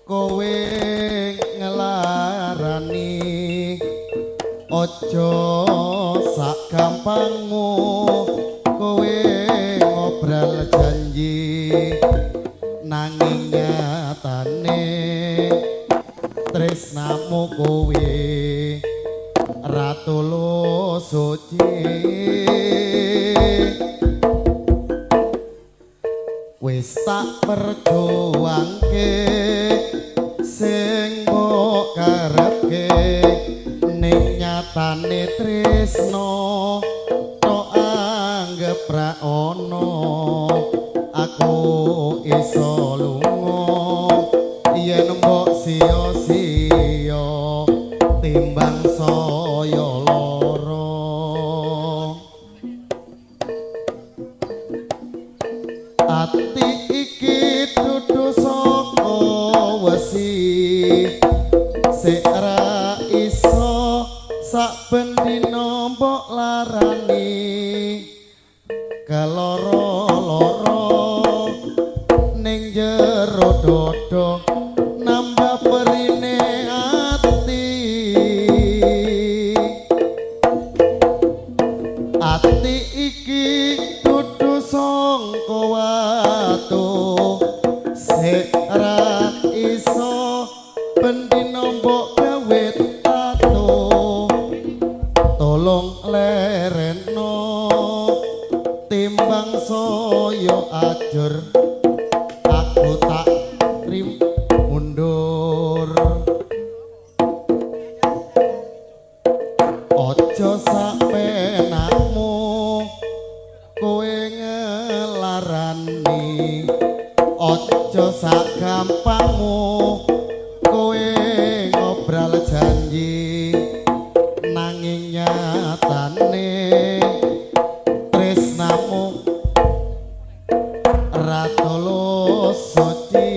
kowe ngelarani ojo sak gampangmu kowe ngobrol janji nanging nyatane tresnamu kowe ratu lo suci wis tak perjuangke sing mbok karepke ning nyatane tresno tok anggap ra ono aku iso lunga yen mbok sia-sia timbang saya lara ati iki dudu saka wesi sik ra iso saben dina mbok larani keloro-loro ning jero dodo nambah perine ati ati iki dudu sangka watu sik ra iso pendina mbok gawe tato tolong lereno timbang saya ajur aku tak trim mundur ojo sak penakmu kowe ngelarani ojo sak gampangmu kowe ngobrol janji nanging nyatane tresnamu ratu lo suci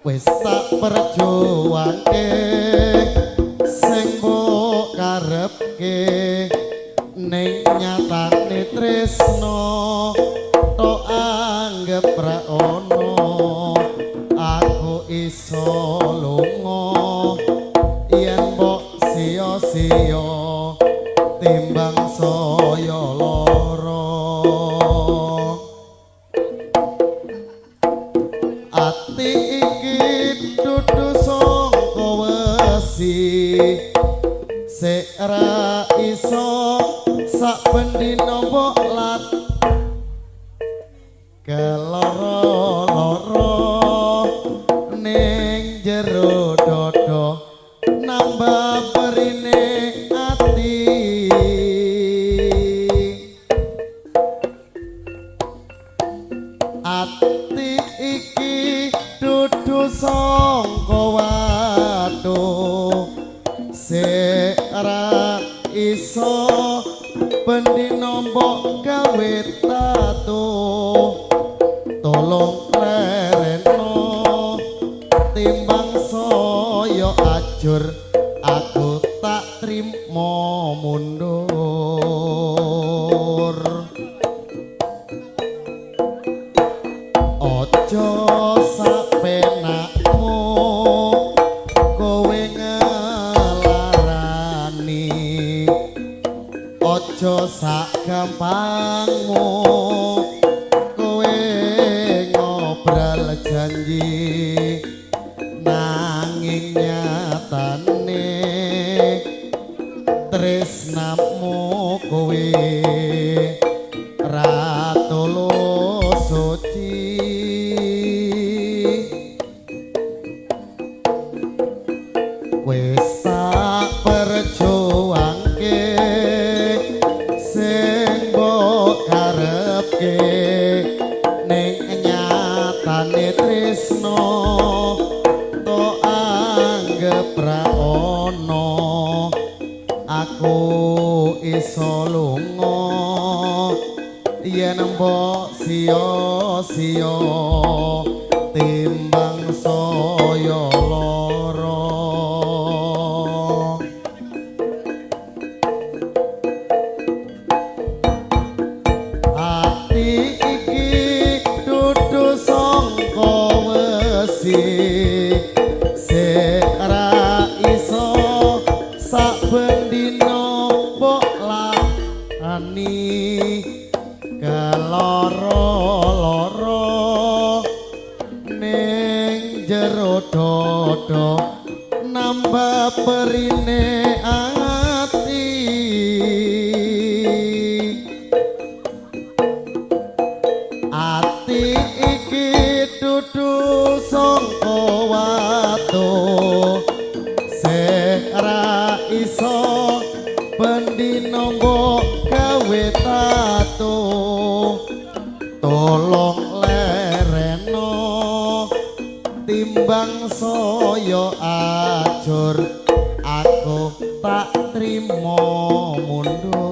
wis tak perjuangke sing mbok karepke ning nyatane tresno tok anggap ra ono aku iso lunga yen mbok sia-sia timbang saya lara ati iki dudu sangka wesi sik ra iso saben dina mbok lat keloro-loro ning jero dodo nambah perine ati ati iki dudu sangka watu sik ra iso pendina mbok gawe tato tolong lereno timbang saya ajur aku tak trimo mundur ojo sak penakmu kowe ngelarani ojo sak gampangmu kowe ngobrol janji nanging nyatane tresnamu kowe ratu lo suci wis tak perjuangke sing mbok karepke ning nyatane tresno tok anggap ra ono aku iso lunga yen mbok sia-sia timbang saya lara ati iki perine ati ati iki dudu sangka watu sera iso pendino mbok gawe tato tolong lereno timbang saya ajur aku tak trimo mundur